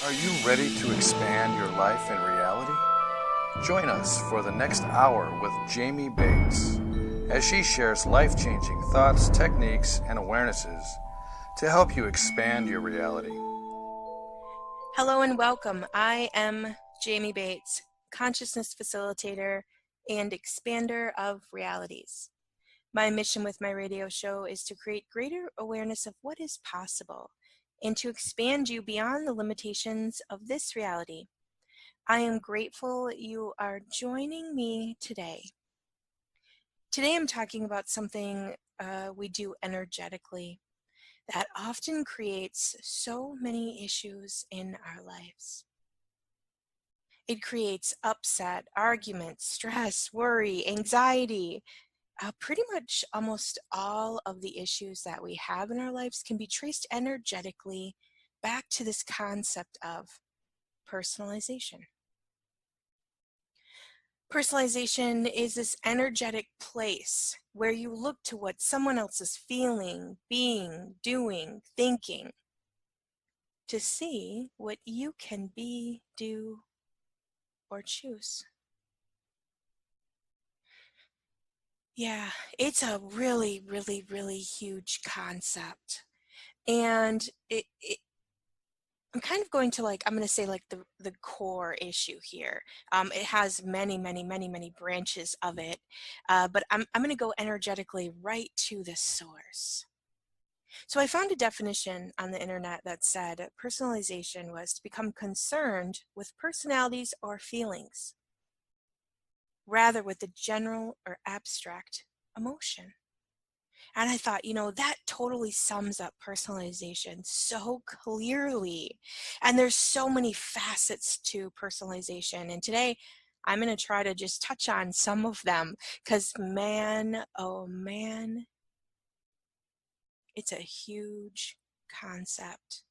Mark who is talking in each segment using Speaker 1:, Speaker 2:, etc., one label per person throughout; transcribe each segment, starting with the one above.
Speaker 1: Are you ready to expand your life and reality? Join us for the next hour with Jamie Bates as she shares life-changing thoughts, techniques, and awarenesses to help you expand your reality.
Speaker 2: Hello and welcome. I am Jamie Bates, consciousness facilitator and expander of realities. My mission with my radio show is to create greater awareness of what is possible and to expand you beyond the limitations of this reality. I am grateful you are joining me today. Today I'm talking about something we do energetically that often creates so many issues in our lives. It creates upset, arguments, stress, worry, anxiety. Pretty much almost all of the issues that we have in our lives can be traced energetically back to this concept of personalization. Personalization is this energetic place where you look to what someone else is feeling, being, doing, thinking to see what you can be, do, or choose. Yeah, it's a really, really, really huge concept. And I'm kind of going to I'm going to say the core issue here. It has many, many, many, many branches of it, but I'm going to go energetically right to the source. So I found a definition on the internet that said personalization was to become concerned with personalities or feelings, rather with the general or abstract emotion. And I thought, that totally sums up personalization so clearly. And there's so many facets to personalization. And today I'm going to try to just touch on some of them because man, oh man, it's a huge concept.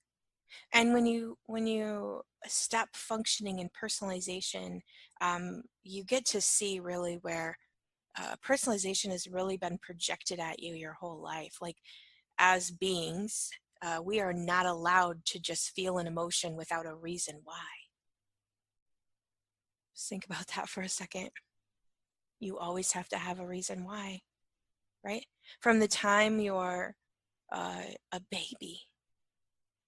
Speaker 2: And when you stop functioning in personalization, you get to see really where personalization has really been projected at you your whole life. Like as beings, we are not allowed to just feel an emotion without a reason why. Just think about that for a second. You always have to have a reason why, right? From the time you're a baby,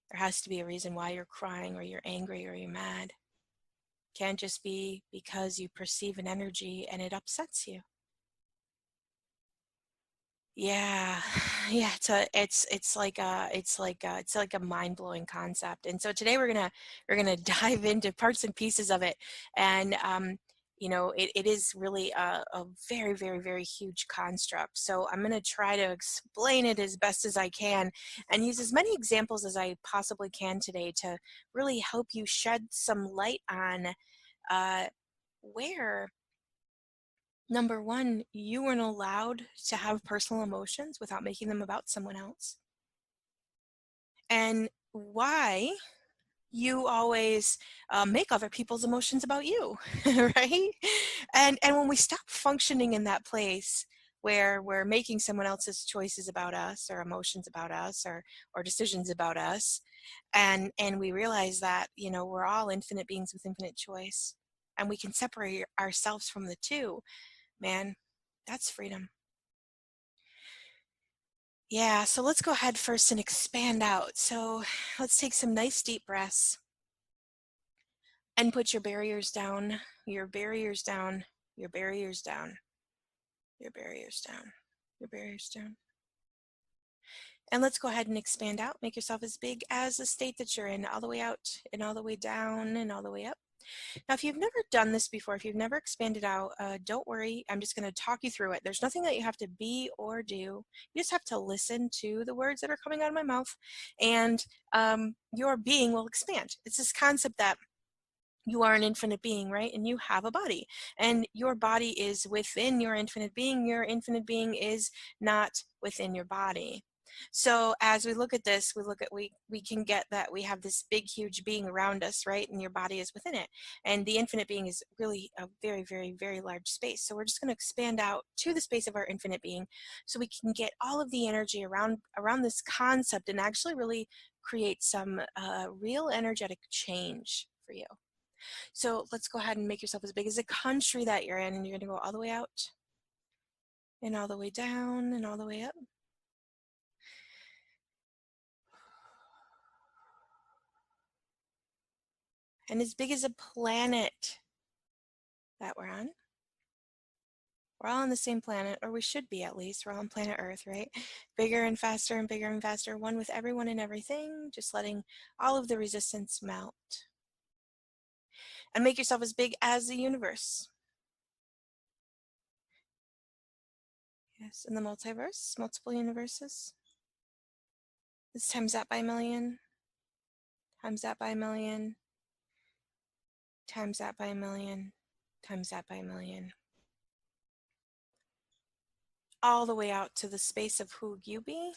Speaker 2: there has to be a reason why you're crying or you're angry or you're mad. Can't just be because you perceive an energy and it upsets you. Yeah, yeah, it's like a mind-blowing concept. And so today we're gonna dive into parts and pieces of it. And it is really a very, very, very huge construct. So I'm gonna try to explain it as best as I can and use as many examples as I possibly can today to really help you shed some light on uh, where number one, you weren't allowed to have personal emotions without making them about someone else. And why you always make other people's emotions about you, right? And when we stop functioning in that place where we're making someone else's choices about us or emotions about us or decisions about us, and we realize that, we're all infinite beings with infinite choice, and we can separate ourselves from the two, man, that's freedom. Yeah, so let's go ahead first and expand out. So let's take some nice deep breaths and put your barriers down, your barriers down, your barriers down, your barriers down, your barriers down. And let's go ahead and expand out. Make yourself as big as the state that you're in, all the way out and all the way down and all the way up. Now, if you've never done this before, if you've never expanded out, don't worry. I'm just going to talk you through it. There's nothing that you have to be or do. You just have to listen to the words that are coming out of my mouth, and your being will expand. It's this concept that you are an infinite being, right? And you have a body, and your body is within your infinite being. Your infinite being is not within your body. So as we look at this, we can get that we have this big, huge being around us, right? And your body is within it. And the infinite being is really a very, very, very large space. So we're just going to expand out to the space of our infinite being so we can get all of the energy around this concept and actually really create some real energetic change for you. So let's go ahead and make yourself as big as the country that you're in, and you're going to go all the way out and all the way down and all the way up. And as big as a planet that we're on. We're all on the same planet, or we should be at least. We're all on planet Earth, right? Bigger and faster and bigger and faster, one with everyone and everything, just letting all of the resistance melt. And make yourself as big as the universe. Yes, in the multiverse, multiple universes. Let's times that by a million, times that by a million, times that by a million, times that by a million. All the way out to the space of who you be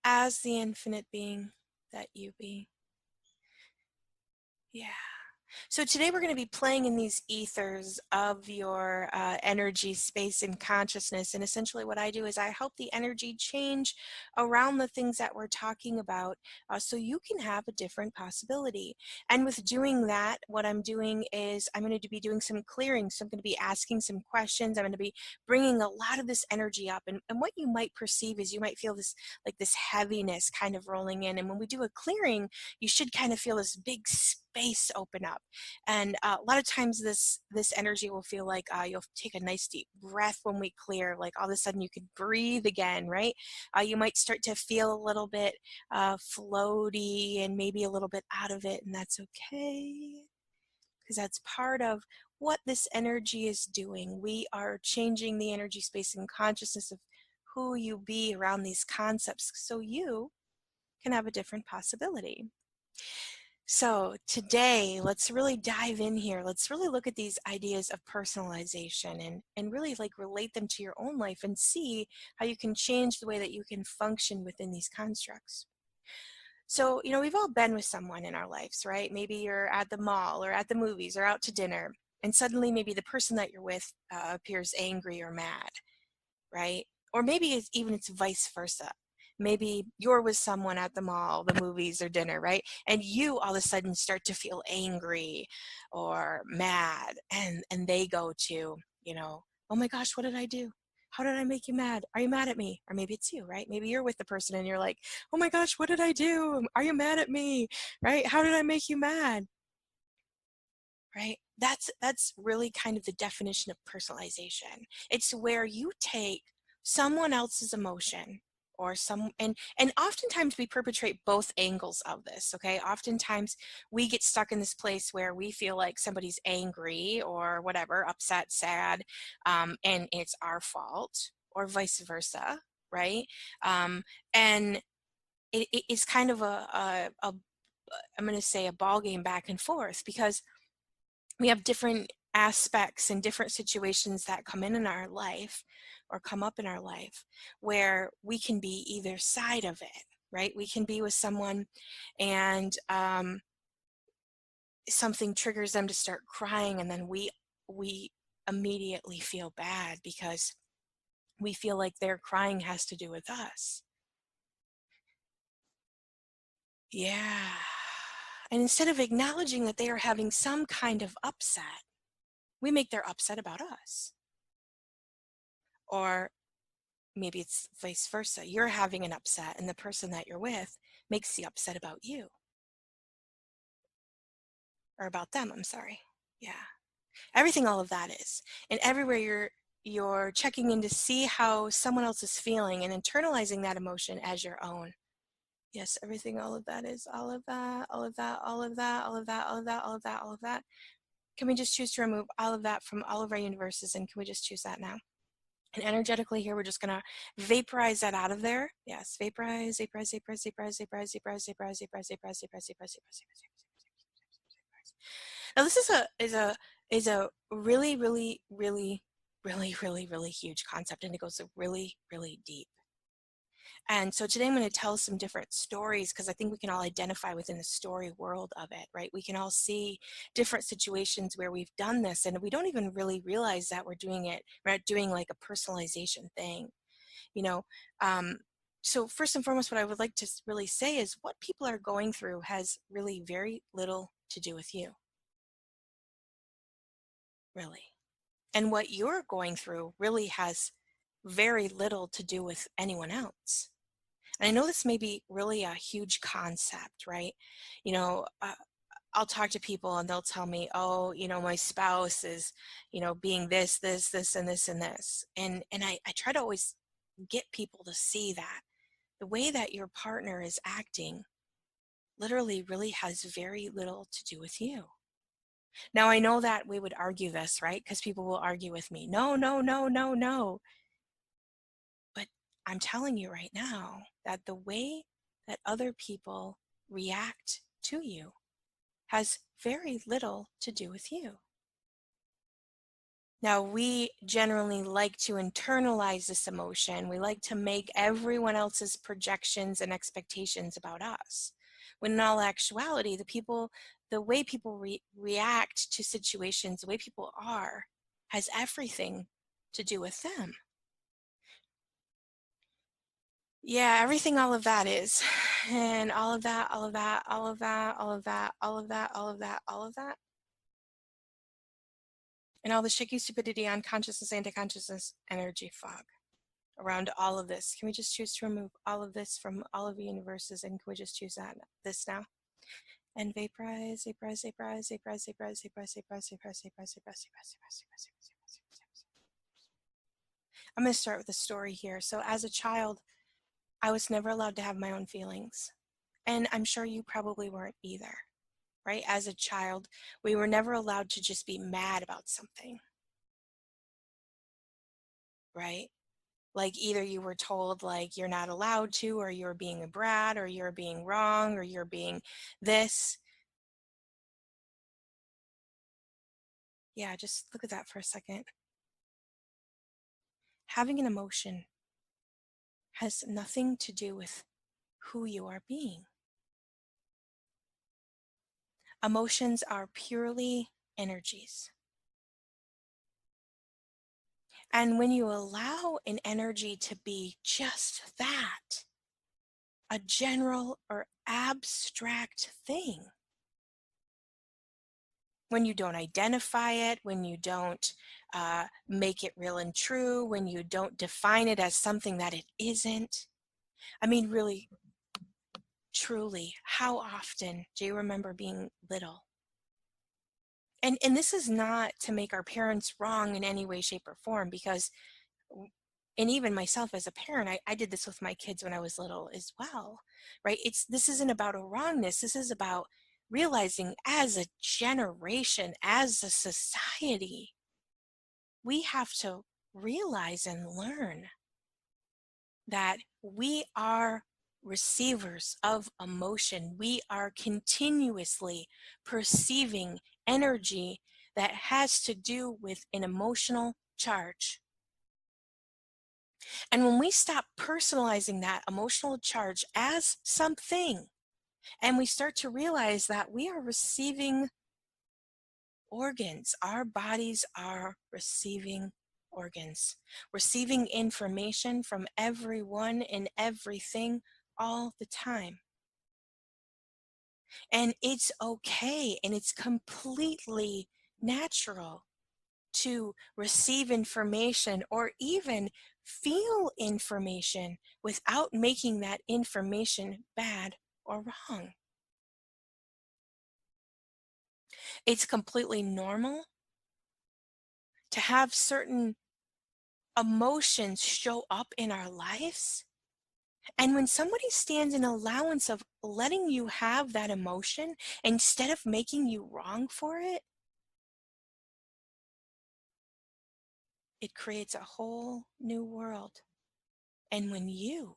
Speaker 2: as the infinite being that you be. Yeah. So today we're going to be playing in these ethers of your energy, space, and consciousness. And essentially what I do is I help the energy change around the things that we're talking about so you can have a different possibility. And with doing that, what I'm doing is I'm going to be doing some clearing. So I'm going to be asking some questions. I'm going to be bringing a lot of this energy up. And what you might perceive is you might feel this like this heaviness kind of rolling in. And when we do a clearing, you should kind of feel this big space open up. And a lot of times this energy will feel like you'll take a nice deep breath when we clear, like all of a sudden you can breathe again, right? You might start to feel a little bit floaty and maybe a little bit out of it, and that's okay, because that's part of what this energy is doing. We are changing the energy, space, and consciousness of who you be around these concepts so you can have a different possibility. So today, let's really dive in here. Let's really look at these ideas of personalization and really like relate them to your own life and see how you can change the way that you can function within these constructs. So, we've all been with someone in our lives, right? Maybe you're at the mall or at the movies or out to dinner, and suddenly maybe the person that you're with appears angry or mad, right? Or maybe it's vice versa. Maybe you're with someone at the mall, the movies, or dinner, right? And you all of a sudden start to feel angry or mad, and they go to, oh my gosh, what did I do? How did I make you mad? Are you mad at me? Or maybe it's you, right? Maybe you're with the person and you're like, oh my gosh, what did I do? Are you mad at me? Right? How did I make you mad? Right? That's really kind of the definition of personalization. It's where you take someone else's emotion or and oftentimes we perpetrate both angles of this, okay? Oftentimes we get stuck in this place where we feel like somebody's angry or whatever, upset, sad, and it's our fault, or vice versa, right? And it's kind of I'm going to say a ball game back and forth, because we have different aspects and different situations that come in our life or come up in our life where we can be either side of it, right? We can be with someone and something triggers them to start crying, and then we immediately feel bad because we feel like their crying has to do with us. Yeah. And instead of acknowledging that they are having some kind of upset, we make their upset about us. Or maybe it's vice versa. You're having an upset and the person that you're with makes the upset about you. Or about them, I'm sorry. Yeah. Everything all of that is. And everywhere you're checking in to see how someone else is feeling and internalizing that emotion as your own. Yes, everything all of that is. All of that, all of that, all of that, all of that, all of that, all of that, all of that. Can we just choose to remove all of that from all of our universes, and can we just choose that now? And energetically here, we're just going to vaporize that out of there. Yes, vaporize, vaporize, vaporize, vaporize, vaporize, vaporize, vaporize, vaporize, vaporize, vaporize, vaporize, vaporize. Now this is a really, really, really, really, really, really huge concept, and it goes really, really deep. And so today I'm going to tell some different stories, because I think we can all identify within the story world of it, right? We can all see different situations where we've done this and we don't even really realize that we're doing it. We're not doing like a personalization thing, you know. Um, So first and foremost, what I would like to really say is what people are going through has really very little to do with you, really. And what you're going through really has very little to do with anyone else. And I know this may be really a huge concept, right? You know, I'll talk to people and they'll tell me, oh, my spouse is, being this, this, this, and this, and this. And I try to always get people to see that the way that your partner is acting literally really has very little to do with you. Now, I know that we would argue this, right? Because people will argue with me. No, no, no, no, no. But I'm telling you right now that the way that other people react to you has very little to do with you. Now, we generally like to internalize this emotion. We like to make everyone else's projections and expectations about us. When in all actuality, the way people react to situations, the way people are, has everything to do with them. Yeah, everything, all of that is. And all of that, all of that, all of that, all of that, all of that, all of that, all of that. And all the shaky stupidity, unconsciousness, anti-consciousness, energy fog around all of this. Can we just choose to remove all of this from all of the universes, and can we just choose this now? And vaporize, vaporize, vaporize, vaporize, vaporize, vaporize, vaporize, vaporize, vaporize, vaporize, vaporize, vaporize. I'm going to start with a story here. So as a child, I was never allowed to have my own feelings. And I'm sure you probably weren't either, right? As a child, we were never allowed to just be mad about something, right? Like either you were told like you're not allowed to, or you're being a brat, or you're being wrong, or you're being this. Yeah, just look at that for a second. Having an emotion has nothing to do with who you are being. Emotions are purely energies. And when you allow an energy to be just that, a general or abstract thing, when you don't identify it, when you don't make it real and true, when you don't define it as something that it isn't. I mean, really, truly, how often do you remember being little? And this is not to make our parents wrong in any way, shape, or form, because, and even myself as a parent, I did this with my kids when I was little as well, right? This isn't about a wrongness. This is about realizing as a generation, as a society, we have to realize and learn that we are receivers of emotion. We are continuously perceiving energy that has to do with an emotional charge. And when we stop personalizing that emotional charge as something, and we start to realize that we are receiving organs, our bodies are receiving organs, receiving information from everyone and everything all the time. And it's okay, and it's completely natural to receive information or even feel information without making that information bad or wrong. It's completely normal to have certain emotions show up in our lives. And when somebody stands in allowance of letting you have that emotion instead of making you wrong for it, it creates a whole new world. And when you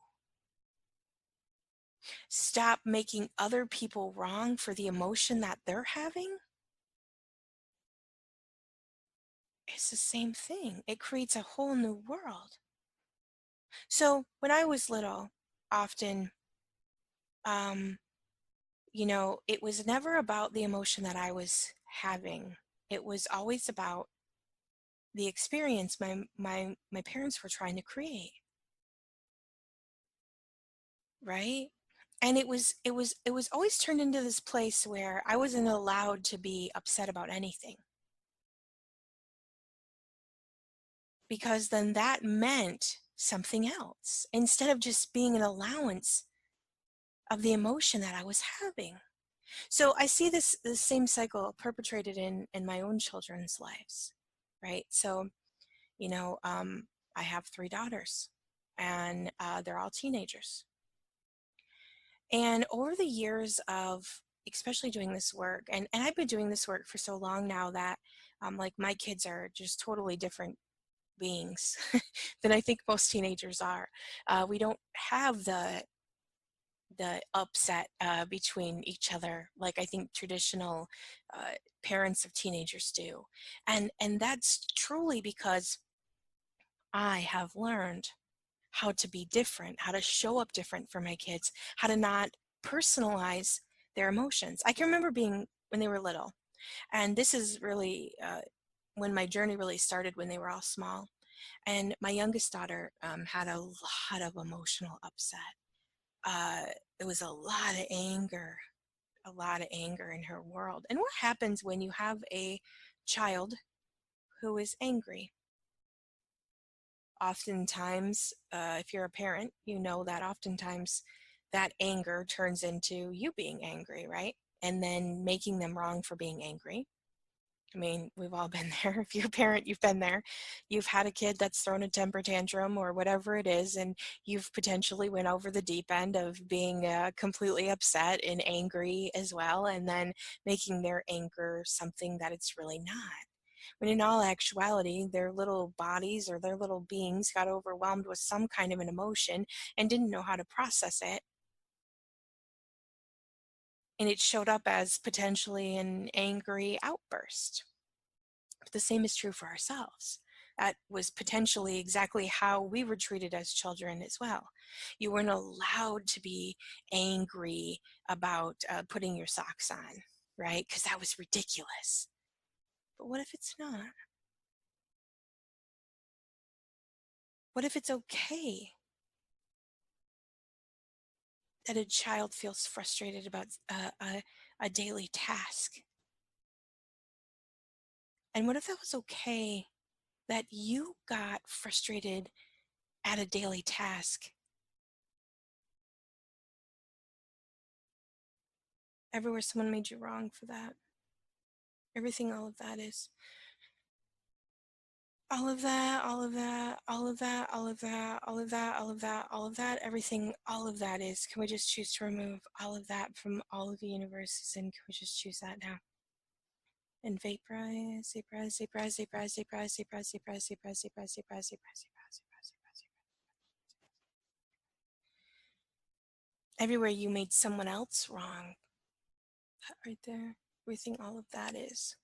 Speaker 2: stop making other people wrong for the emotion that they're having, it's the same thing. It creates a whole new world. So when I was little, often, um, it was never about the emotion that I was having. It was always about the experience my parents were trying to create. right? And it was always turned into this place where I wasn't allowed to be upset about anything, because then that meant something else instead of just being an allowance of the emotion that I was having. So I see this same cycle perpetrated in my own children's lives, right? So, you know, I have three daughters, and they're all teenagers. And over the years of especially doing this work, and I've been doing this work for so long now that like my kids are just totally different beings than I think most teenagers are. We don't have the upset between each other like I think traditional parents of teenagers do, and that's truly because I have learned how to be different, how to show up different for my kids, how to not personalize their emotions. I can remember being when they were little, and this is really when my journey really started when they were all small. And my youngest daughter had a lot of emotional upset. Uh, it was a lot of anger in her world. And what happens when you have a child who is angry? Oftentimes, if you're a parent, you know that oftentimes that anger turns into you being angry, right? And then making them wrong for being angry. I mean, we've all been there. If you're a parent, you've been there. You've had a kid that's thrown a temper tantrum or whatever it is, and you've potentially went over the deep end of being completely upset and angry as well, and then making their anger something that it's really not. When in all actuality, their little bodies or their little beings got overwhelmed with some kind of an emotion and didn't know how to process it. And it showed up as potentially an angry outburst. But the same is true for ourselves. That was potentially exactly how we were treated as children as well. You weren't allowed to be angry about putting your socks on, right? Because that was ridiculous. But what if it's not? What if it's okay that a child feels frustrated about a daily task? And what if that was okay that you got frustrated at a daily task? Everywhere someone made you wrong for that. Everything, all of that is. All of that, all of that, all of that, all of that, all of that, all of that, all of that, everything, all of that is. Can we just choose to remove all of that from all of the universes, and can we just choose that now? And vaporize, vaporize, vaporize, vaporize, vaporize, vaporize, vaporize, vaporize, vaporize, vaporize, vaporize, vaporize, vaporize. Everywhere you made someone else wrong, that right there, everything, all of that is.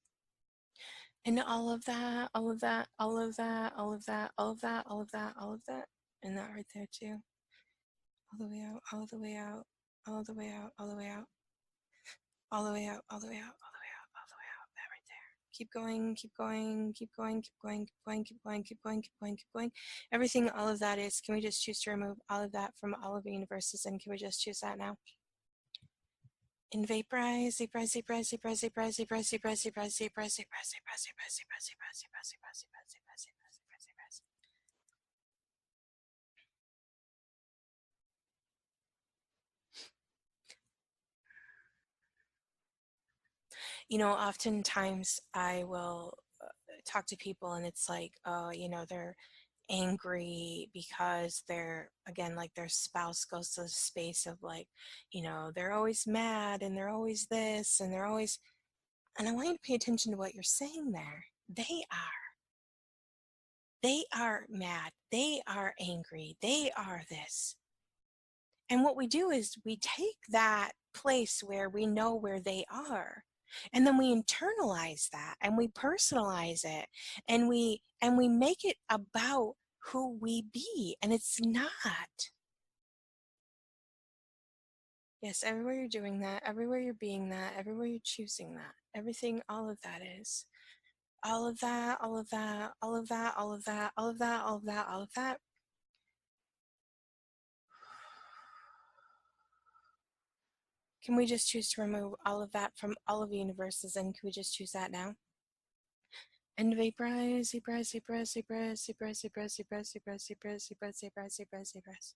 Speaker 2: And all of that, all of that, all of that, all of that, all of that, all of that, all of that, and that right there too. All the way out, all the way out, all the way out, all the way out, all the way out, all the way out, all the way out, all the way out. That right there. Keep going, keep going, keep going, keep going, keep going, keep going, keep going, keep going, keep going. Everything, all of that is. Can we just choose to remove all of that from all of the universes? And can we just choose that now? And vaporize, vaporize, vaporize, vaporize, vaporize, vaporize, vaporize, vaporize, vaporize, vaporize, vaporize, vaporize, vaporize, vaporize, vaporize, vaporize, vaporize, vaporize, vaporize. You know, oftentimes I will talk to people and it's like, oh, you know, they're angry because they're, again, like their spouse goes to the space of like, you know, they're always mad and they're always this and they're always, and I want you to pay attention to what you're saying there. They are mad. They are angry. They are this. And what we do is we take that place where we know where they are, and then we internalize that and we personalize it, and we make it about who we be, and it's not. Yes, everywhere you're doing that, everywhere you're being that, everywhere you're choosing that, everything, all of that is. All of that, all of that, all of that, all of that, all of that, all of that, all of that. Can we just choose to remove all of that from all of the universes, and can we just choose that now? And vaporize, vaporize, vaporize, vaporize, vaporize, vaporize, vaporize, vaporize, vaporize, vaporize, vaporize, vaporize, vaporize.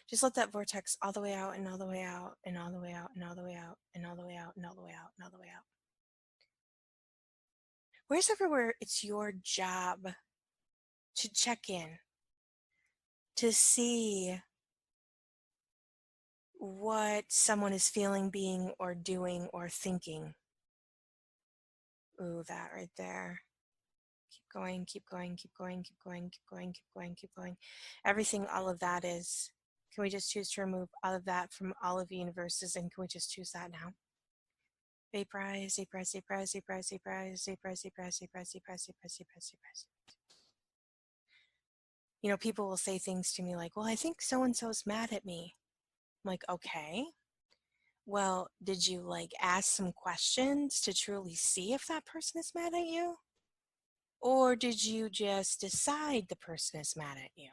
Speaker 2: Just let that vortex all the way out and all the way out and all the way out and all the way out and all the way out and all the way out and all the way out. Where's everywhere it's your job to check in, to see what someone is feeling, being, or doing, or thinking. Ooh, that right there. Keep going, keep going, keep going, keep going, keep going, keep going, keep going. Everything, all of that is. Can we just choose to remove all of that from all of the universes, and can we just choose that now? Vaporize, vaporize, vaporize, vaporize, vaporize, vaporize, vaporize, vaporize, vaporize, vaporize, vaporize, vaporize. You know, people will say things to me like, well, I think so-and-so's mad at me. I'm like, okay. Well, did you like ask some questions to truly see if that person is mad at you? Or did you just decide the person is mad at you?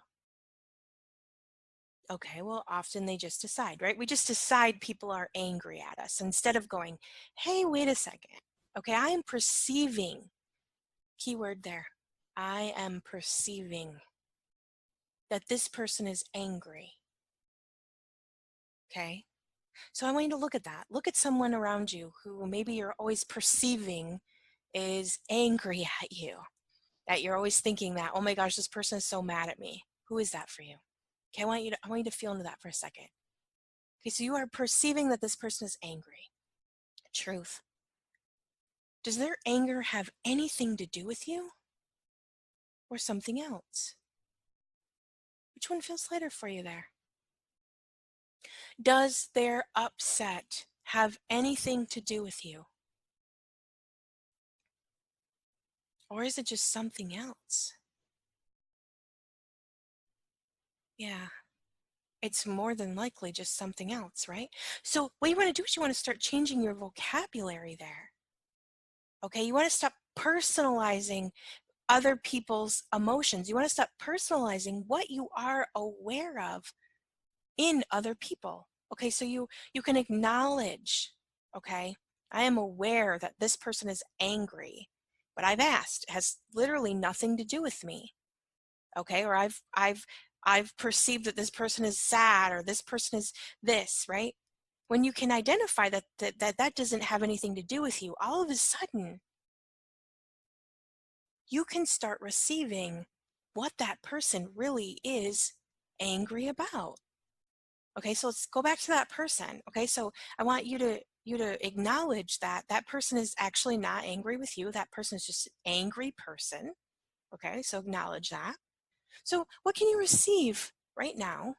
Speaker 2: Okay, well, often they just decide, right? We just decide people are angry at us instead of going, hey, wait a second. Okay, I am perceiving, keyword there, I am perceiving that this person is angry. Okay, so I want you to look at that. Look at someone around you who maybe you're always perceiving is angry at you, that you're always thinking that, oh my gosh, this person is so mad at me. Who is that for you? Okay, I want you to feel into that for a second. Okay, so you are perceiving that this person is angry. Truth. Does their anger have anything to do with you or something else? Which one feels lighter for you there? Does their upset have anything to do with you? Or is it just something else? Yeah, it's more than likely just something else, right? So what you want to do is you want to start changing your vocabulary there. Okay, you want to stop personalizing other people's emotions. You want to stop personalizing what you are aware of in other people. Okay, so you can acknowledge, okay, I am aware that this person is angry, but I've asked, it has literally nothing to do with me. Okay, or I've perceived that this person is sad or this person is this, right? When you can identify that doesn't have anything to do with you, all of a sudden you can start receiving what that person really is angry about. Okay, so let's go back to that person. Okay, so I want you to acknowledge that that person is actually not angry with you. That person is just an angry person. Okay, so acknowledge that. So what can you receive right now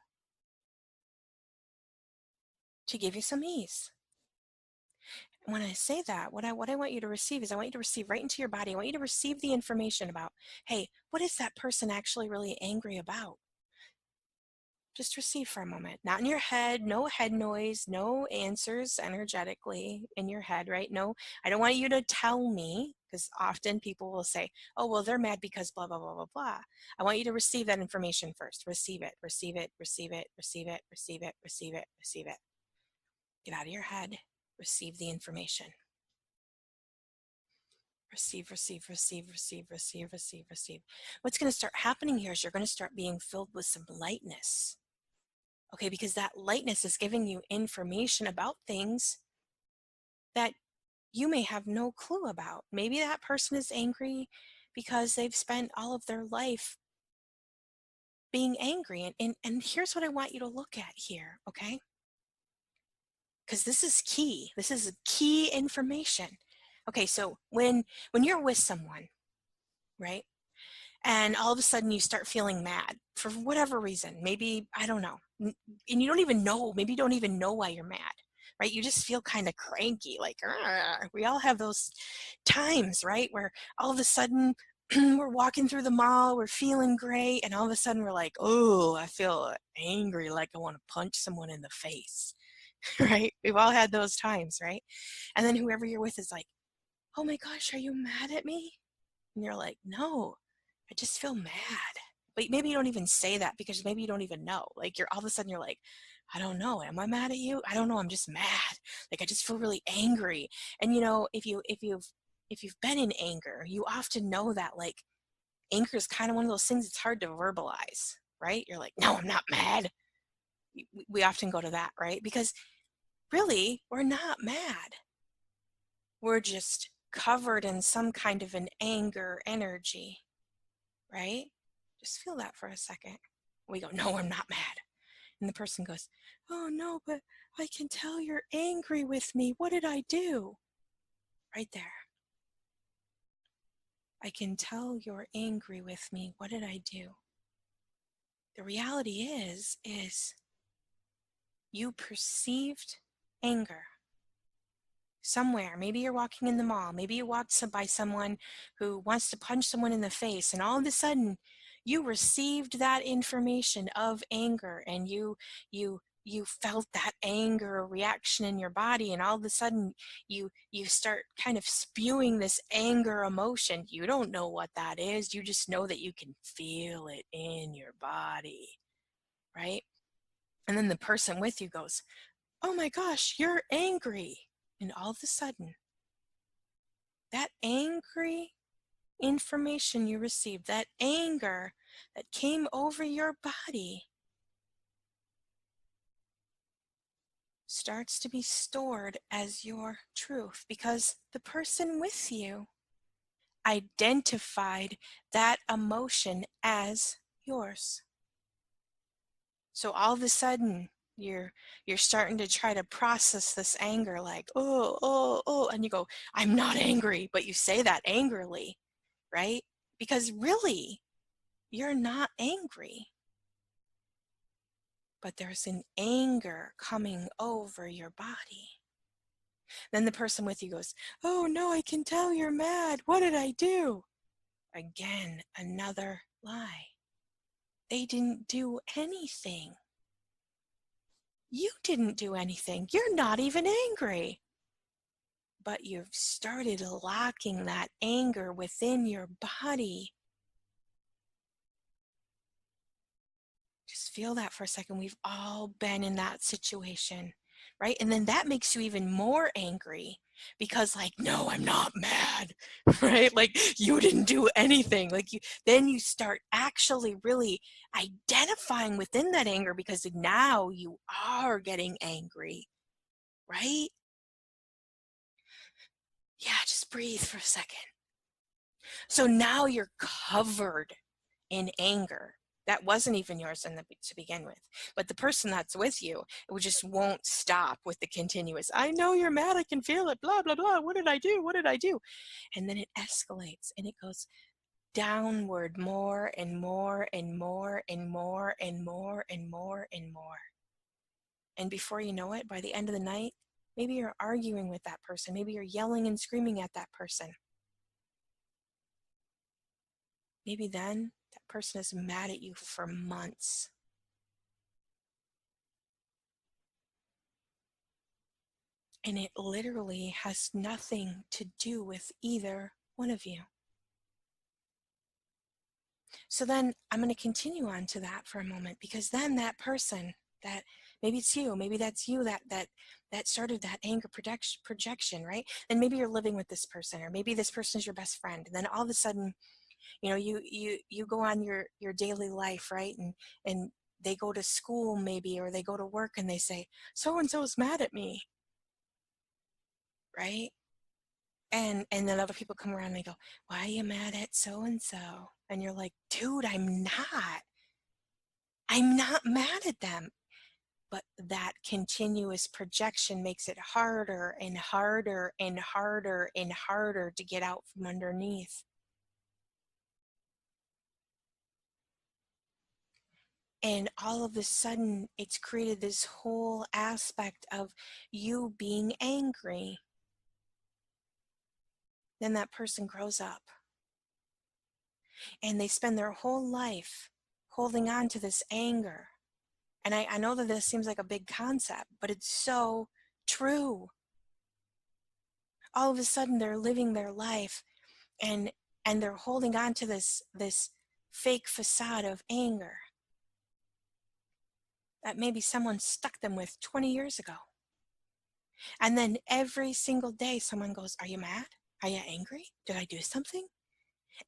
Speaker 2: to give you some ease? When I say that, what I want you to receive is I want you to receive right into your body. I want you to receive the information about, hey, what is that person actually really angry about? Just receive for a moment. Not in your head, no head noise, no answers energetically in your head, right? No, I don't want you to tell me, because often people will say, oh, well, they're mad because blah, blah, blah, blah, blah. I want you to receive that information first. Receive it, receive it, receive it, receive it, receive it, receive it, receive it. Get out of your head, receive the information. Receive, receive, receive, receive, receive, receive, receive. What's going to start happening here is you're going to start being filled with some lightness. Okay, because that lightness is giving you information about things that you may have no clue about. Maybe that person is angry because they've spent all of their life being angry. And here's what I want you to look at here, okay? Because this is key. This is key information. Okay, so when you're with someone, right? And all of a sudden you start feeling mad for whatever reason. Maybe, I don't know. And you don't even know, maybe you don't even know why you're mad, right? You just feel kind of cranky, like, "Argh." We all have those times, right? Where all of a sudden we're walking through the mall, we're feeling great, and all of a sudden we're like, oh, I feel angry, like I want to punch someone in the face, right? We've all had those times, right? And then whoever you're with is like, oh my gosh, are you mad at me? And you're like, no, I just feel mad. But maybe you don't even say that because maybe you don't even know. Like you're all of a sudden you're like, I don't know, am I mad at you? I don't know, I'm just mad. Like I just feel really angry. And if you've been in anger, you often know that like anger is kind of one of those things that's hard to verbalize, right? You're like, no, I'm not mad. We often go to that, right? Because really, we're not mad. We're just covered in some kind of an anger energy, right? Just feel that for a second. We go, no, I'm not mad. And the person goes, oh no, but I can tell you're angry with me. What did I do? Right there. I can tell you're angry with me. What did I do? The reality is you perceived anger somewhere. Maybe you're walking in the mall. Maybe you walked by someone who wants to punch someone in the face, and all of a sudden you received that information of anger, and you felt that anger reaction in your body, and all of a sudden you start kind of spewing this anger emotion. You don't know what that is. You just know that you can feel it in your body, right? And then the person with you goes, oh my gosh, you're angry. And all of a sudden, that angry information you received, that anger that came over your body, starts to be stored as your truth because the person with you identified that emotion as yours. So all of a sudden, you're starting to try to process this anger like, oh, and you go, I'm not angry, but you say that angrily, right? Because really, you're not angry, but there's an anger coming over your body. Then the person with you goes, oh no, I can tell you're mad. What did I do? Again, another lie. They didn't do anything. You didn't do anything. You're not even angry. But you've started locking that anger within your body. Just feel that for a second. We've all been in that situation, right? And then that makes you even more angry because like, no, I'm not mad, right? Like you didn't do anything. Then you start actually really identifying within that anger because now you are getting angry, right? Yeah, just breathe for a second. So now you're covered in anger that wasn't even yours to begin with. But the person that's with you, it just won't stop with the continuous, I know you're mad, I can feel it, blah, blah, blah. What did I do? What did I do? And then it escalates and it goes downward more and more and more and more and more and more and more. And before you know it, by the end of the night, maybe you're arguing with that person. Maybe you're yelling and screaming at that person. Maybe then that person is mad at you for months. And it literally has nothing to do with either one of you. So then I'm going to continue on to that for a moment because then that person that maybe it's you, maybe that's you that started that anger projection, right? And maybe you're living with this person or maybe this person is your best friend. And then all of a sudden, you go on your daily life, right? And they go to school maybe or they go to work and they say, so and so's mad at me, right? And then other people come around and they go, why are you mad at so and so? And you're like, dude, I'm not mad at them. But that continuous projection makes it harder and harder and harder and harder to get out from underneath. And all of a sudden, it's created this whole aspect of you being angry. Then that person grows up and they spend their whole life holding on to this anger. And I know that this seems like a big concept, but it's so true. All of a sudden, they're living their life and they're holding on to this fake facade of anger that maybe someone stuck them with 20 years ago. And then every single day someone goes, "Are you mad? Are you angry? Did I do something?"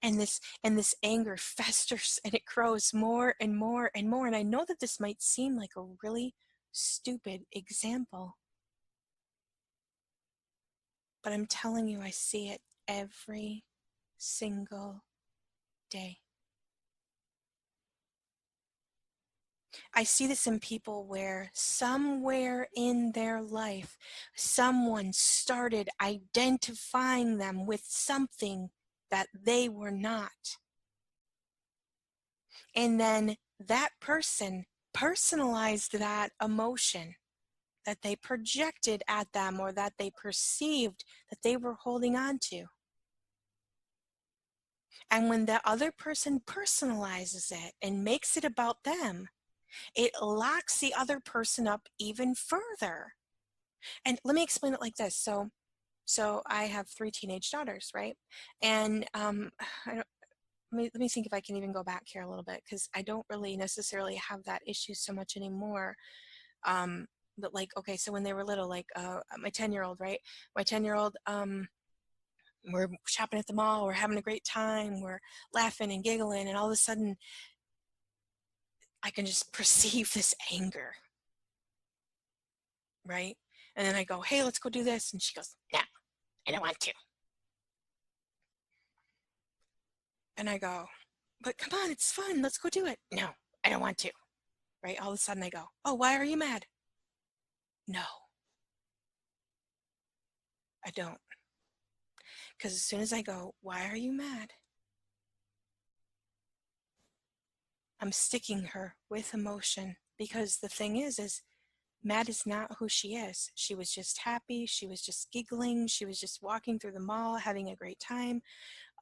Speaker 2: And this anger festers and it grows more and more and more. And I know that this might seem like a really stupid example, but I'm telling you, I see it every single day. I see this in people where somewhere in their life, someone started identifying them with something that they were not. And then that person personalized that emotion that they projected at them or that they perceived that they were holding on to. And when the other person personalizes it and makes it about them, it locks the other person up even further. And let me explain it like this. So I have 3 teenage daughters, right? And I don't, let me think if I can even go back here a little bit, because I don't really necessarily have that issue so much anymore. Um, but like, okay, so when they were little, like my 10-year-old, right? My 10-year-old, we're shopping at the mall, we're having a great time, we're laughing and giggling, and all of a sudden I can just perceive this anger, right? And then I go, "Hey, let's go do this." And she goes, "No, I don't want to." And I go, "But come on, it's fun. Let's go do it." "No, I don't want to." Right? All of a sudden I go, "Oh, why are you mad?" "No, I don't." Because as soon as I go, "Why are you mad?" I'm sticking her with emotion. Because the thing is mad is not who she is. She was just happy. She was just giggling. She was just walking through the mall, having a great time.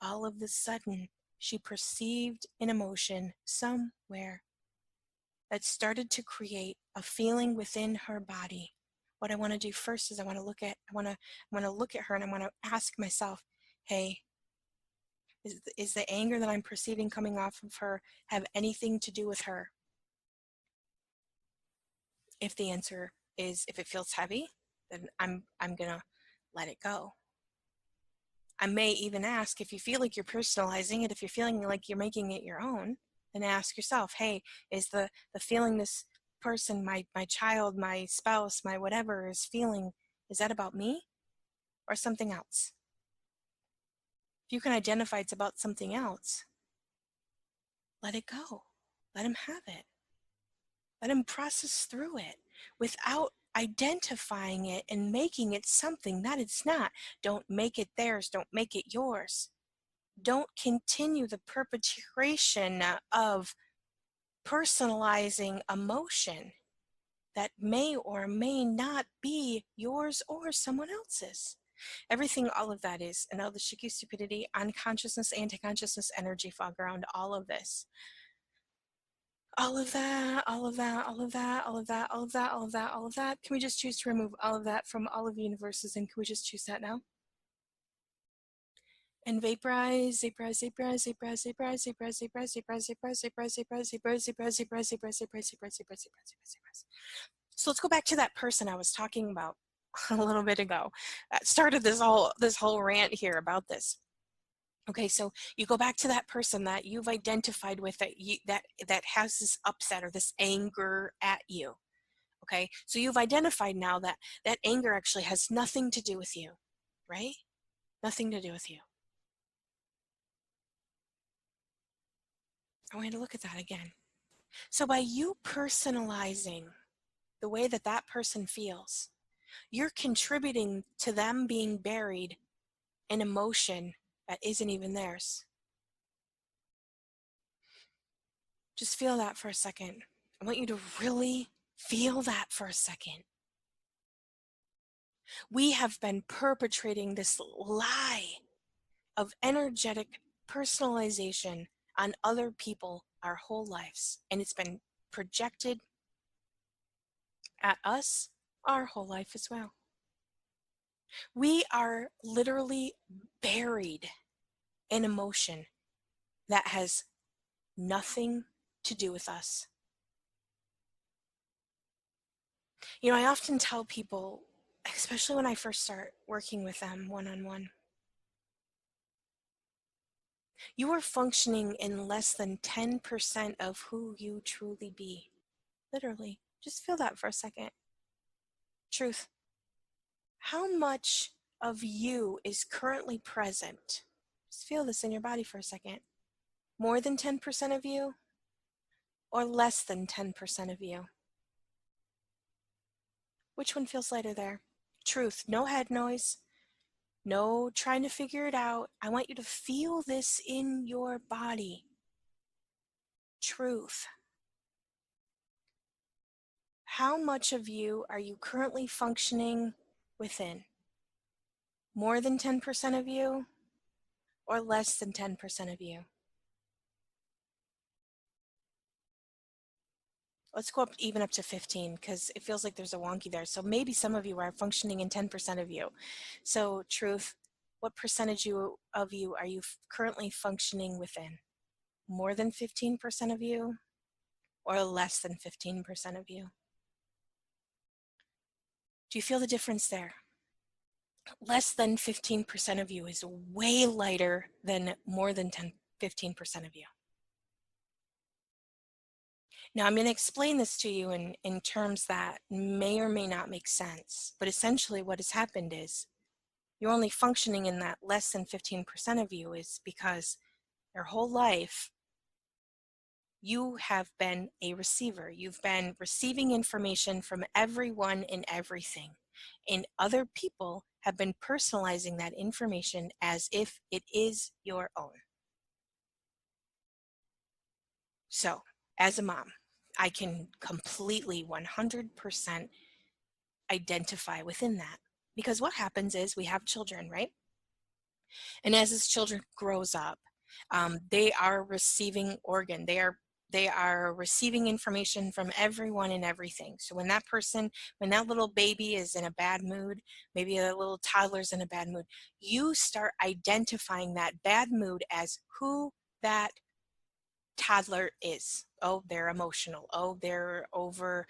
Speaker 2: All of a sudden, she perceived an emotion somewhere that started to create a feeling within her body. What I want to do first is I want to look at her and I want to ask myself, "Hey, is the anger that I'm perceiving coming off of her have anything to do with her?" If the answer is, if it feels heavy, then I'm gonna let it go. I may even ask, if you feel like you're personalizing it, if you're feeling like you're making it your own, then ask yourself, "Hey, is the feeling this person, my child, my spouse, my whatever is feeling, is that about me or something else?" If you can identify it's about something else, let it go. Let him have it. Let him process through it without identifying it and making it something that it's not. Don't make it theirs. Don't make it yours. Don't continue the perpetration of personalizing emotion that may or may not be yours or someone else's. Everything, all of that is, and all the shaky stupidity, unconsciousness, anti-consciousness, energy fog around all of this. All of that, all of that, all of that, all of that, all of that, all of that, all of that. Can we just choose to remove all of that from all of the universes, and can we just choose that now? And vaporize, vaporize, vaporize, vaporize, vaporize, vaporize, vaporize, vaporize, vaporize, vaporize, vaporize, vaporize, vaporize, vaporize, vaporize, vaporize, vaporize, vaporize, vaporize. So let's go back to that person I was talking about a little bit ago. That started this whole rant here about this. Okay, so you go back to that person that you've identified with, that has this upset or this anger at you. Okay, so you've identified now that that anger actually has nothing to do with you, right? Nothing to do with you. I want you to look at that again. So by you personalizing the way that that person feels, you're contributing to them being buried in emotion that isn't even theirs. Just feel that for a second. I want you to really feel that for a second. We have been perpetrating this lie of energetic personalization on other people our whole lives, and it's been projected at us our whole life as well. We are literally buried in emotion that has nothing to do with us. You know, I often tell people, especially when I first start working with them one-on-one, you are functioning in less than 10% of who you truly be. Literally. Just feel that for a second. Truth. How much of you is currently present? Just feel this in your body for a second. More than 10% of you or less than 10% of you? Which one feels lighter there? Truth. No head noise. No trying to figure it out. I want you to feel this in your body. Truth. How much of you are you currently functioning within? More than 10% of you or less than 10% of you? Let's go up even up to 15 because it feels like there's a wonky there. So maybe some of you are functioning in 10% of you. So truth, what percentage of you are you currently functioning within? More than 15% of you or less than 15% of you? Do you feel the difference there? Less than 15% of you is way lighter than more than 15% of you. Now, I'm going to explain this to you in terms that may or may not make sense, but essentially what has happened is you're only functioning in that less than 15% of you is because your whole life you have been a receiver. You've been receiving information from everyone and everything, and other people have been personalizing that information as if it is your own. So, as a mom, I can completely 100% identify within that. Because what happens is we have children, right? And as this children grows up, they are receiving organ. They are receiving information from everyone and everything. So when that little baby is in a bad mood, maybe a little toddler's in a bad mood, you start identifying that bad mood as who that toddler is. Oh, they're emotional. Oh, they're over,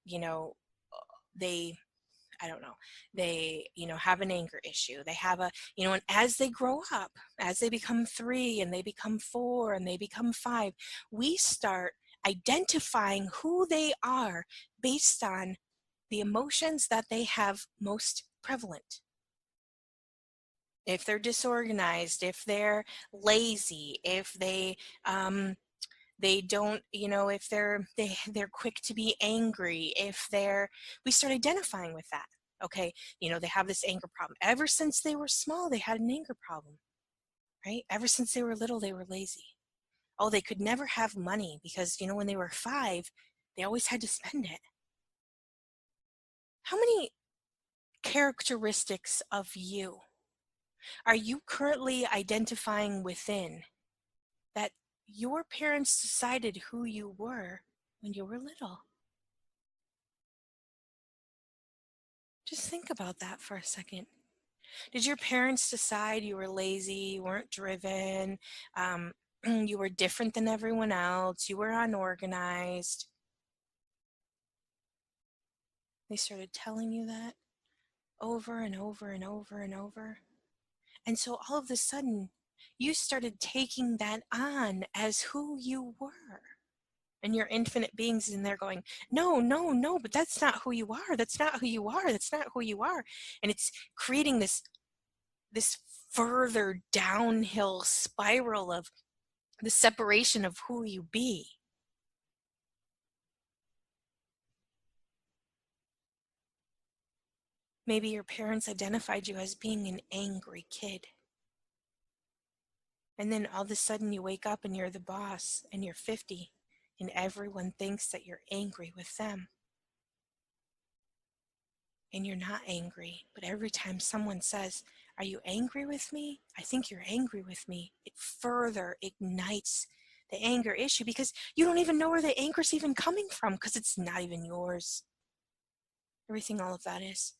Speaker 2: you know, they I don't know, they, have an anger issue. They have and as they grow up, as they become 3 and they become 4 and they become 5, we start identifying who they are based on the emotions that they have most prevalent. If they're disorganized, if they're lazy, if they don't, if they're quick to be angry, if we start identifying with that. Okay, they have this anger problem. Ever since they were small, they had an anger problem, right? Ever since they were little, they were lazy. Oh, they could never have money because, when they were 5, they always had to spend it. How many characteristics of you are you currently identifying within that your parents decided who you were when you were little? Just think about that for a second. Did your parents decide you were lazy, you weren't driven, you were different than everyone else, you were unorganized? They started telling you that over and over and over and over. And so all of a sudden, you started taking that on as who you were. And your infinite beings in there going, no, no, no, but that's not who you are. That's not who you are. That's not who you are. And it's creating this further downhill spiral of the separation of who you be. Maybe your parents identified you as being an angry kid. And then all of a sudden you wake up and you're the boss and you're 50 and everyone thinks that you're angry with them. And you're not angry, but every time someone says, "Are you angry with me? I think you're angry with me," it further ignites the anger issue because you don't even know where the anger is even coming from because it's not even yours. Everything all of that is.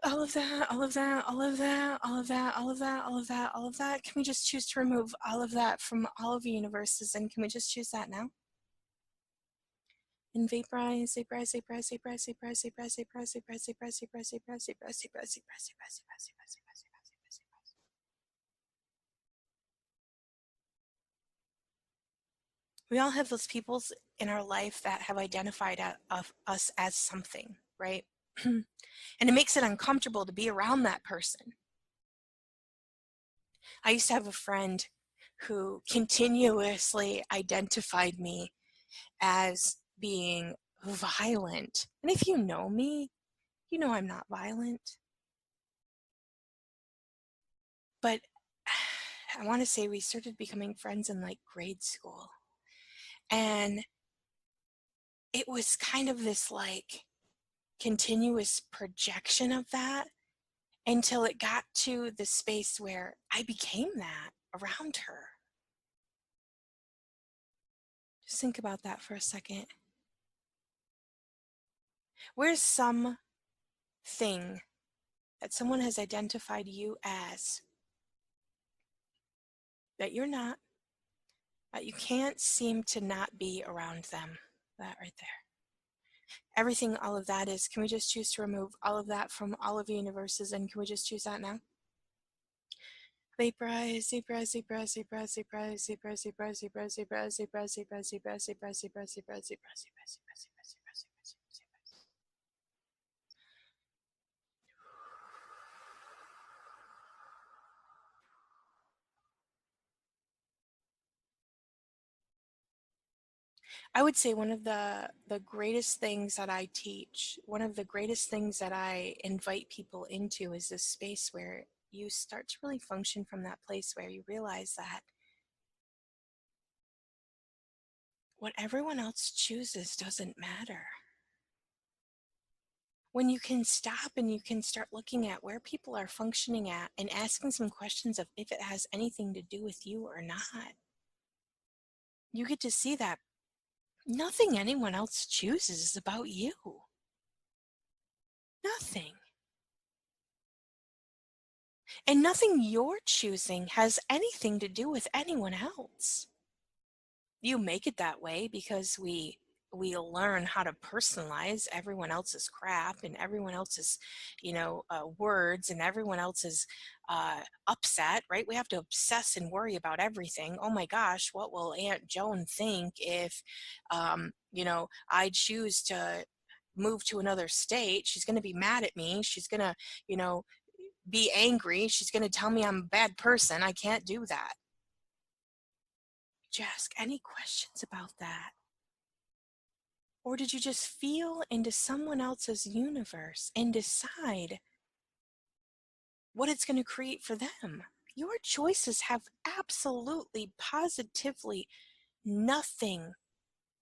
Speaker 2: All of that, all of that, all of that, all of that, all of that, all of that, all of that. Can we just choose to remove all of that from all of the universes? And can we just choose that now? And vaporize, vaporize, vaporize, vaporize, vaporize, vaporize, vaporize, vaporize, vaporize, vaporize, vaporize, vaporize, vaporize, vaporize, vaporize, vaporize, vaporize, vaporize, vaporize. We all have those peoples in our life that have identified us as something, right? And it makes it uncomfortable to be around that person. I used to have a friend who continuously identified me as being violent. And if you know me, you know I'm not violent. But I want to say we started becoming friends in like grade school. And it was kind of this like continuous projection of that until it got to the space where I became that around her. Just think about that for a second. Where's some thing that someone has identified you as that you're not, that you can't seem to not be around them? That right there. Everything, all of that is, can we just choose to remove all of that from all of the universes? And can we just choose that now? Vaporize, vaporize, vaporize, vaporize, vaporize, vaporize, vaporize, vaporize, vaporize, vaporize, vaporize, vaporize, vaporize, vaporize, vaporize, vaporize, vaporize. I would say one of the greatest things that I teach, one of the greatest things that I invite people into is this space where you start to really function from that place where you realize that what everyone else chooses doesn't matter. When you can stop and you can start looking at where people are functioning at and asking some questions of if it has anything to do with you or not, you get to see that nothing anyone else chooses is about you. Nothing. And nothing you're choosing has anything to do with anyone else. You make it that way because we learn how to personalize everyone else's crap and everyone else's words and everyone else's upset, right? We have to obsess and worry about everything. Oh my gosh, what will Aunt Joan think if I choose to move to another state? She's going to be mad at me. She's going to be angry. She's going to tell me I'm a bad person. I can't do that. Did you ask any questions about that? Or did you just feel into someone else's universe and decide what it's going to create for them? Your choices have absolutely, positively nothing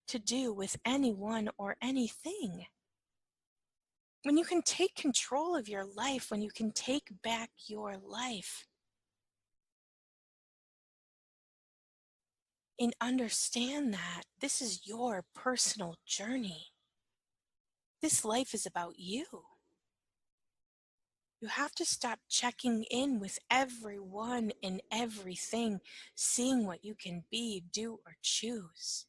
Speaker 2: to do with anyone or anything. When you can take control of your life, when you can take back your life, and understand that this is your personal journey. This life is about you. You have to stop checking in with everyone and everything, seeing what you can be, do, or choose.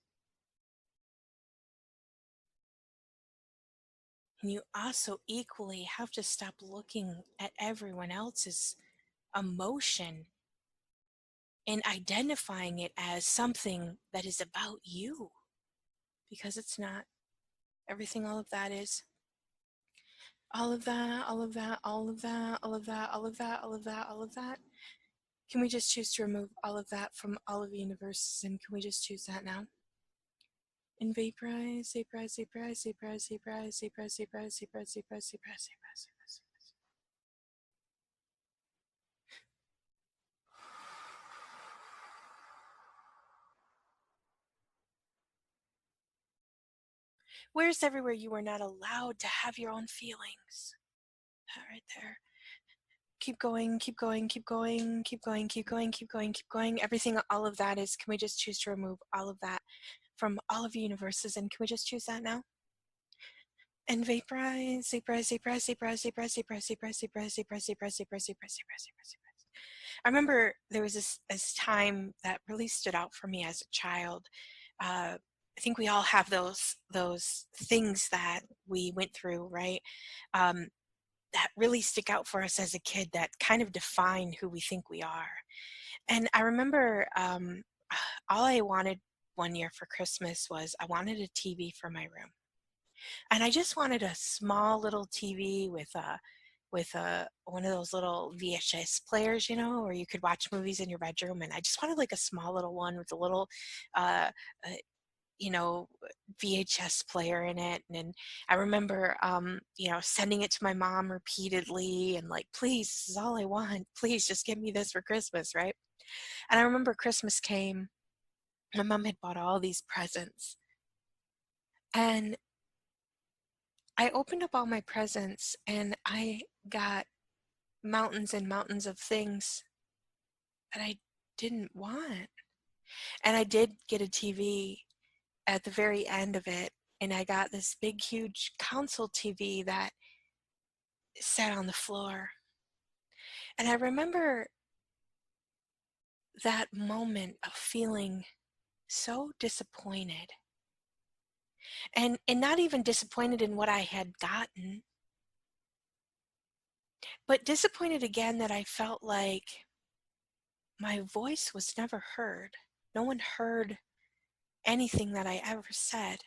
Speaker 2: And you also equally have to stop looking at everyone else's emotion and identifying it as something that is about you, because it's not. Everything, all of that is. All of that, all of that, all of that, all of that, all of that, all of that, all of that. Can we just choose to remove all of that from all of the universes? And can we just choose that now? And vaporize, vaporize, vaporize, vaporize, vaporize, vaporize, vaporize, vaporize, vaporize, vaporize, vaporize. Where's everywhere you are not allowed to have your own feelings? That right there. Keep going, keep going, keep going, keep going, keep going, keep going, keep going. Everything, all of that is, can we just choose to remove all of that from all of the universes? And can we just choose that now? and vaporize, vaporize, vaporize, vaporize, vaporize, vaporize, vaporize, vaporize, vaporize, vaporize, vaporize, vaporize, vaporize. I remember there was this time that really stood out for me as a child. I think we all have those things that we went through, right? Um, that really stick out for us as a kid that kind of define who we think we are. And I remember all I wanted one year for Christmas was I wanted a TV for my room. And I just wanted a small little TV with a one of those little VHS players, where you could watch movies in your bedroom. And I just wanted like a small little one with a little uh, uh you know, VHS player in it. And I remember, sending it to my mom repeatedly and like, please, this is all I want. Please just give me this for Christmas, right? And I remember Christmas came, my mom had bought all these presents. And I opened up all my presents and I got mountains and mountains of things that I didn't want. And I did get a TV at the very end of it. And I got this big, huge console TV that sat on the floor. And I remember that moment of feeling so disappointed. And not even disappointed in what I had gotten, but disappointed again that I felt like my voice was never heard. No one heard anything that I ever said.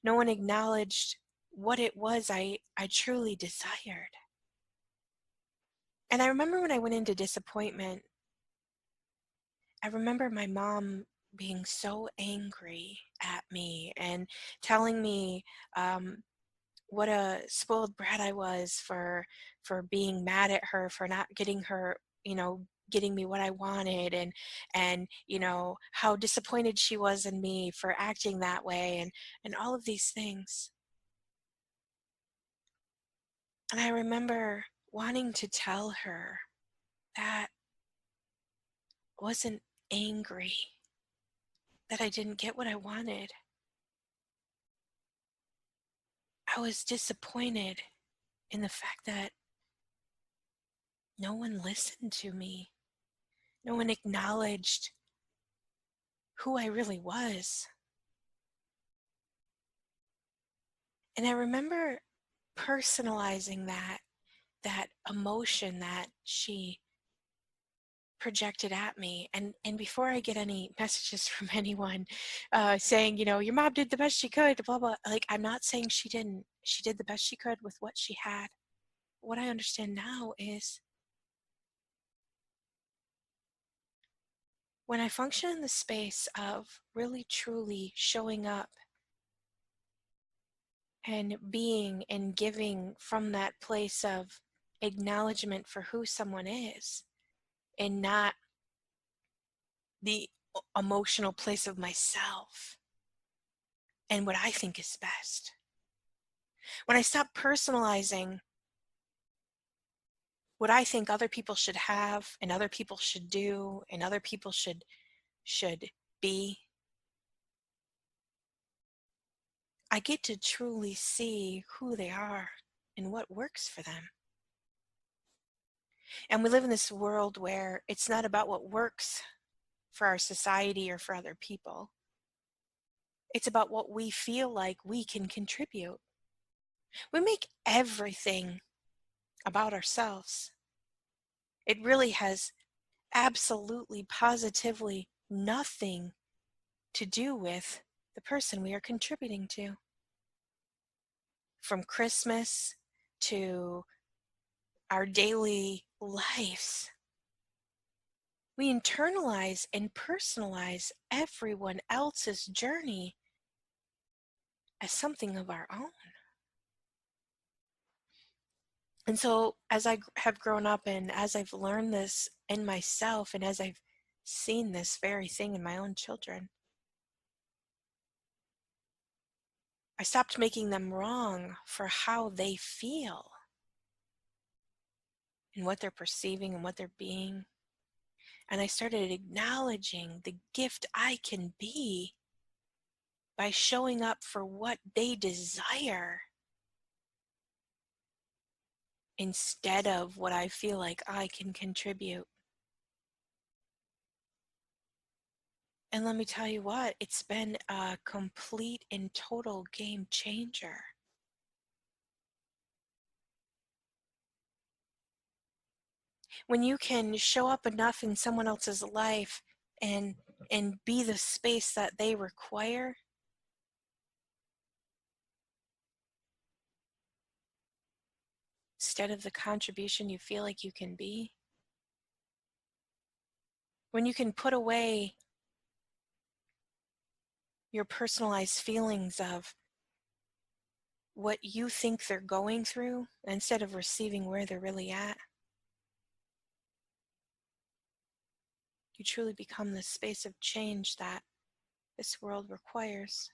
Speaker 2: No one acknowledged what it was I truly desired. And I remember when I went into disappointment, I remember my mom being so angry at me and telling me what a spoiled brat I was for being mad at her for not getting her, getting me what I wanted, and how disappointed she was in me for acting that way, and all of these things. And I remember wanting to tell her that I wasn't angry that I didn't get what I wanted. I was disappointed in the fact that no one listened to me. No one acknowledged who I really was. And I remember personalizing that emotion that she projected at me. And before I get any messages from anyone saying, your mom did the best she could, blah blah, like, I'm not saying she didn't. She did the best she could with what she had. What I understand now is when I function in the space of really truly showing up and being and giving from that place of acknowledgement for who someone is, and not the emotional place of myself and what I think is best. When I stop personalizing what I think other people should have and other people should do and other people should be, I get to truly see who they are and what works for them. And we live in this world where it's not about what works for our society or for other people. It's about what we feel like we can contribute. We make everything about ourselves. It really has absolutely, positively nothing to do with the person we are contributing to. From Christmas to our daily lives, we internalize and personalize everyone else's journey as something of our own. And so, as I have grown up and as I've learned this in myself and as I've seen this very thing in my own children, I stopped making them wrong for how they feel and what they're perceiving and what they're being. And I started acknowledging the gift I can be by showing up for what they desire instead of what I feel like I can contribute. And let me tell you what, it's been a complete and total game changer. When you can show up enough in someone else's life and be the space that they require, instead of the contribution you feel like you can be, when you can put away your personalized feelings of what you think they're going through instead of receiving where they're really at, you truly become the space of change that this world requires.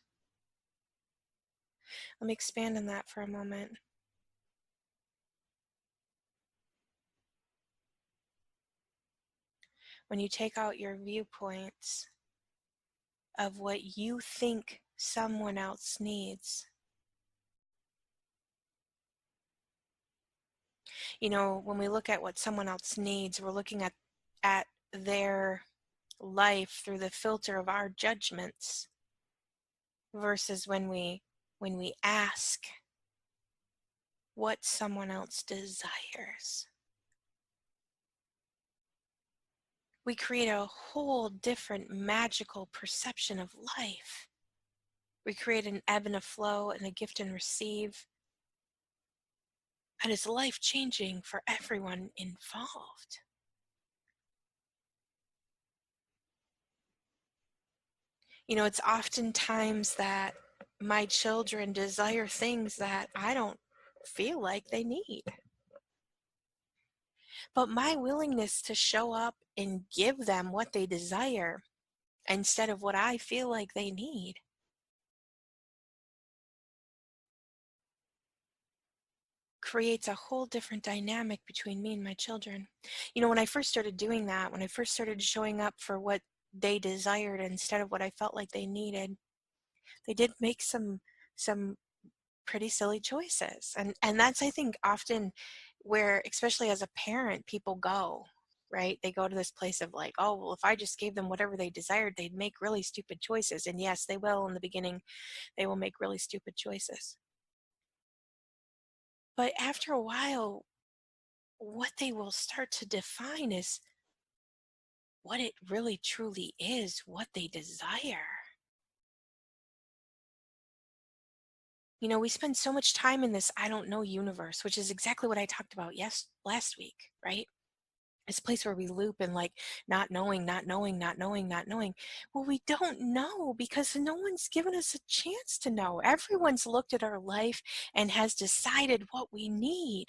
Speaker 2: Let me expand on that for a moment. When you take out your viewpoints of what you think someone else needs, you know, when we look at what someone else needs, we're looking at their life through the filter of our judgments, versus when we ask what someone else desires, we create a whole different magical perception of life. We create an ebb and a flow and a gift and receive, and it's life changing for everyone involved. You know, it's oftentimes that my children desire things that I don't feel like they need. But my willingness to show up and give them what they desire instead of what I feel like they need creates a whole different dynamic between me and my children. You know, when I first started doing that, when I first started showing up for what they desired instead of what I felt like they needed, they did make some pretty silly choices. And that's, I think, often where, especially as a parent, people go, right? They go to this place of like, oh, well, if I just gave them whatever they desired, they'd make really stupid choices. And yes, they will in the beginning, they will make really stupid choices. But after a while, what they will start to define is what it really truly is, what they desire. You know, we spend so much time in this I don't know universe, which is exactly what I talked about last week, right? This place where we loop and like not knowing, not knowing, not knowing, not knowing. Well, we don't know because no one's given us a chance to know. Everyone's looked at our life and has decided what we need.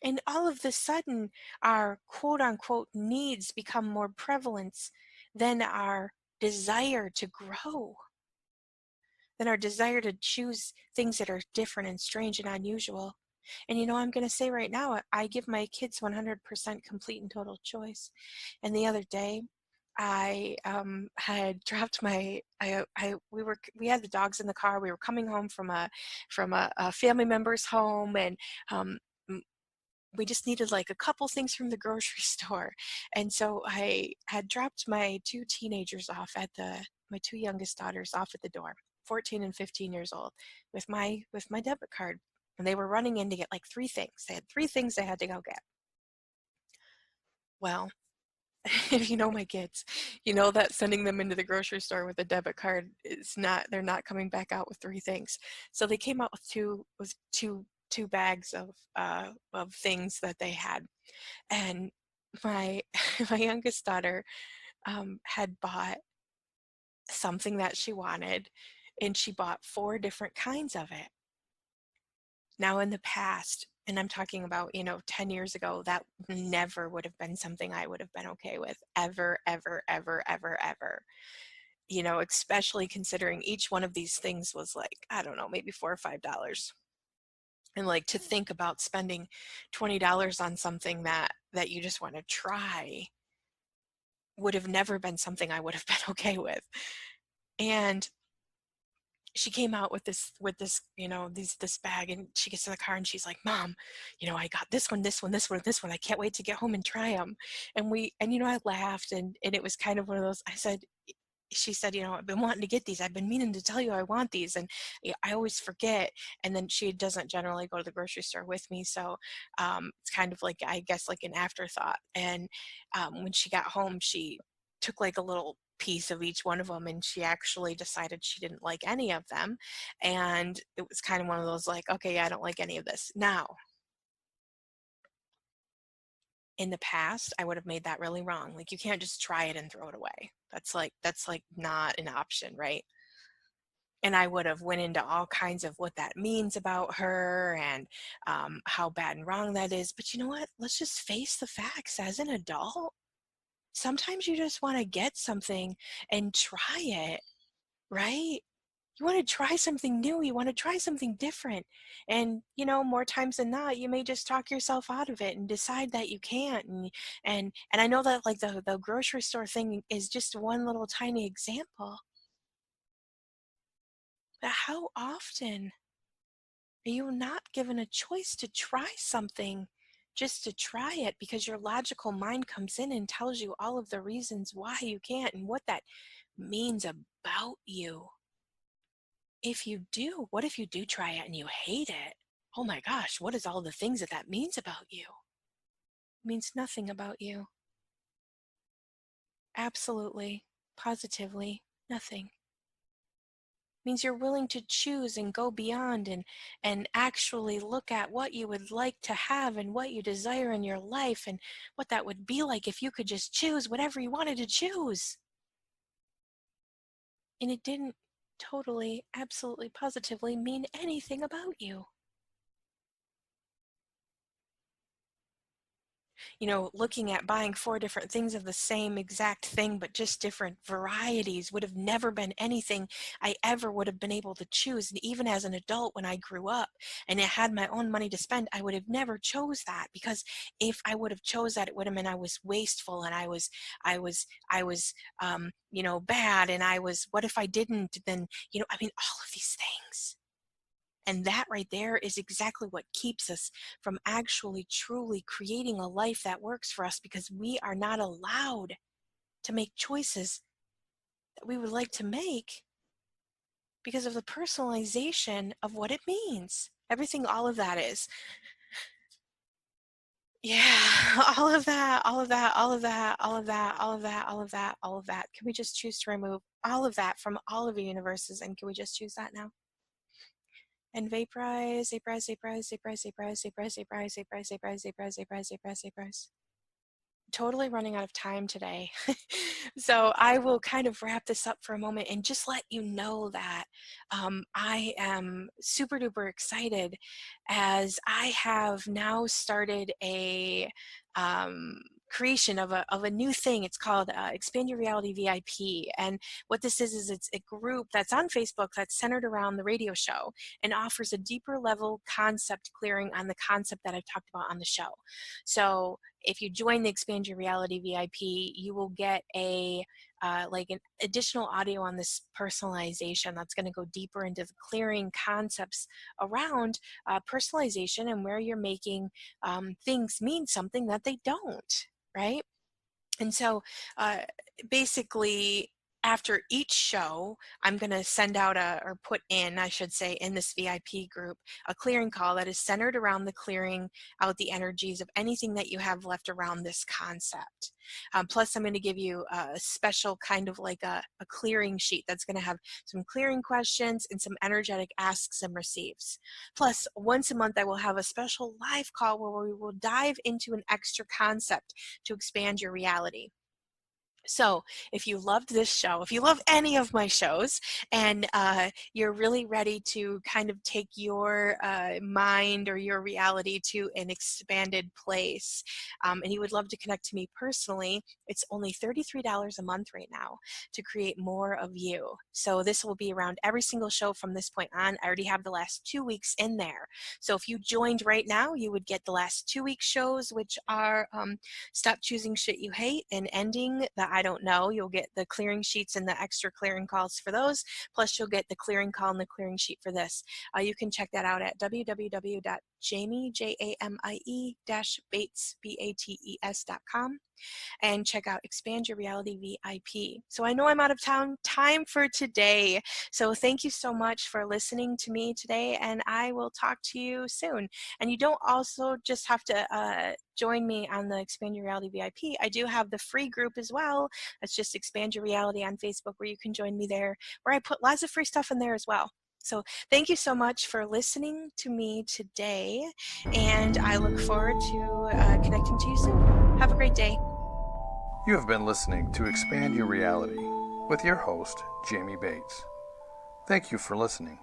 Speaker 2: And all of the sudden, our quote unquote needs become more prevalent than our desire to grow, than our desire to choose things that are different and strange and unusual. And you know, I'm going to say right now, I give my kids 100% complete and total choice. And the other day, I had dropped my we had the dogs in the car. We were coming home from a family member's home, and um, we just needed like a couple things from the grocery store. And so I had dropped my two teenagers off at my two youngest daughters off at the door, 14 and 15 years old, with my debit card. And they were running in to get like three things. They had three things they had to go get. Well, if you know my kids, you know that sending them into the grocery store with a debit card is not, they're not coming back out with three things. So they came out with two bags of things that they had. And my my youngest daughter had bought something that she wanted, and she bought four different kinds of it. Now, in the past, and I'm talking about, you know, 10 years ago, that never would have been something I would have been okay with, ever, ever, ever, ever, ever. You know, especially considering each one of these things was like, I don't know, maybe $4 or $5. And like to think about spending $20 on something that you just want to try would have never been something I would have been okay with. And she came out with this, this bag, and she gets in the car and she's like, Mom, I got this one, this one, this one, this one. I can't wait to get home and try them. And I laughed, and it was kind of one of those. She said, I've been wanting to get these. I've been meaning to tell you I want these. And I always forget. And then she doesn't generally go to the grocery store with me. So it's kind of like, I guess, like an afterthought. And when she got home, she took like a little piece of each one of them, and she actually decided she didn't like any of them. And it was kind of one of those like, okay, yeah, I don't like any of this. Now, in the past, I would have made that really wrong. Like, you can't just try it and throw it away. That's like not an option, right? And I would have went into all kinds of what that means about her, and how bad and wrong that is. But you know what? Let's just face the facts. As an adult, sometimes you just want to get something and try it, right? You want to try something new. You want to try something different. And, more times than not, you may just talk yourself out of it and decide that you can't. And I know that, like, the grocery store thing is just one little tiny example. But how often are you not given a choice to try something just to try it, because your logical mind comes in and tells you all of the reasons why you can't and what that means about you? What if you do try it and you hate it? Oh my gosh, what is all the things that means about you? It means nothing about you. Absolutely, positively, nothing. Means you're willing to choose and go beyond, and actually look at what you would like to have and what you desire in your life, and what that would be like if you could just choose whatever you wanted to choose. And it didn't totally, absolutely, positively mean anything about you. Looking at buying 4 different things of the same exact thing, but just different varieties, would have never been anything I ever would have been able to choose. And even as an adult, when I grew up and I had my own money to spend, I would have never chose that, because if I would have chose that, it would have meant I was wasteful, and I was bad. And what if I didn't? Then, all of these things. And that right there is exactly what keeps us from actually truly creating a life that works for us, because we are not allowed to make choices that we would like to make because of the personalization of what it means. Everything, all of that is. Yeah, all of that, all of that, all of that, all of that, all of that, all of that, all of that. Can we just choose to remove all of that from all of the universes? And can we just choose that now? And vaporize, vaporize, vaporize, vaporize, vaporize, vaporize, vaporize, vaporize, vaporize, vaporize, vaporize, vaporize, vaporize. Totally running out of time today. So I will kind of wrap this up for a moment and just let you know that I am super duper excited, as I have now started a creation of a new thing. It's called Expand Your Reality VIP. And what this is it's a group that's on Facebook that's centered around the radio show, and offers a deeper level concept clearing on the concept that I've talked about on the show. So if you join the Expand Your Reality VIP, you will get like an additional audio on this personalization that's going to go deeper into the clearing concepts around personalization, and where you're making things mean something that they don't, right? And so uh, basically, after each show, I'm going to send out or put in, I should say, in this VIP group, a clearing call that is centered around the clearing out the energies of anything that you have left around this concept. Plus, I'm going to give you a special kind of like a clearing sheet that's going to have some clearing questions and some energetic asks and receives. Plus, once a month, I will have a special live call where we will dive into an extra concept to expand your reality. So if you loved this show, if you love any of my shows, and you're really ready to kind of take your mind or your reality to an expanded place, and you would love to connect to me personally, it's only $33 a month right now to create more of you. So this will be around every single show from this point on. I already have the last 2 weeks in there. So if you joined right now, you would get the last 2 week shows, which are Stop Choosing Shit You Hate and Ending the I don't know. You'll get the clearing sheets and the extra clearing calls for those. Plus, you'll get the clearing call and the clearing sheet for this. You can check that out at www.jamie-bates.com and check out Expand Your Reality VIP. So I know I'm out of time for today. So thank you so much for listening to me today, and I will talk to you soon. And you don't also just have to join me on the Expand Your Reality VIP. I do have the free group as well. It's just Expand Your Reality on Facebook, where you can join me there, where I put lots of free stuff in there as well. So thank you so much for listening to me today, and I look forward to connecting to you soon. Have a great day.
Speaker 1: You have been listening to Expand Your Reality with your host, Jamie Bates. Thank you for listening.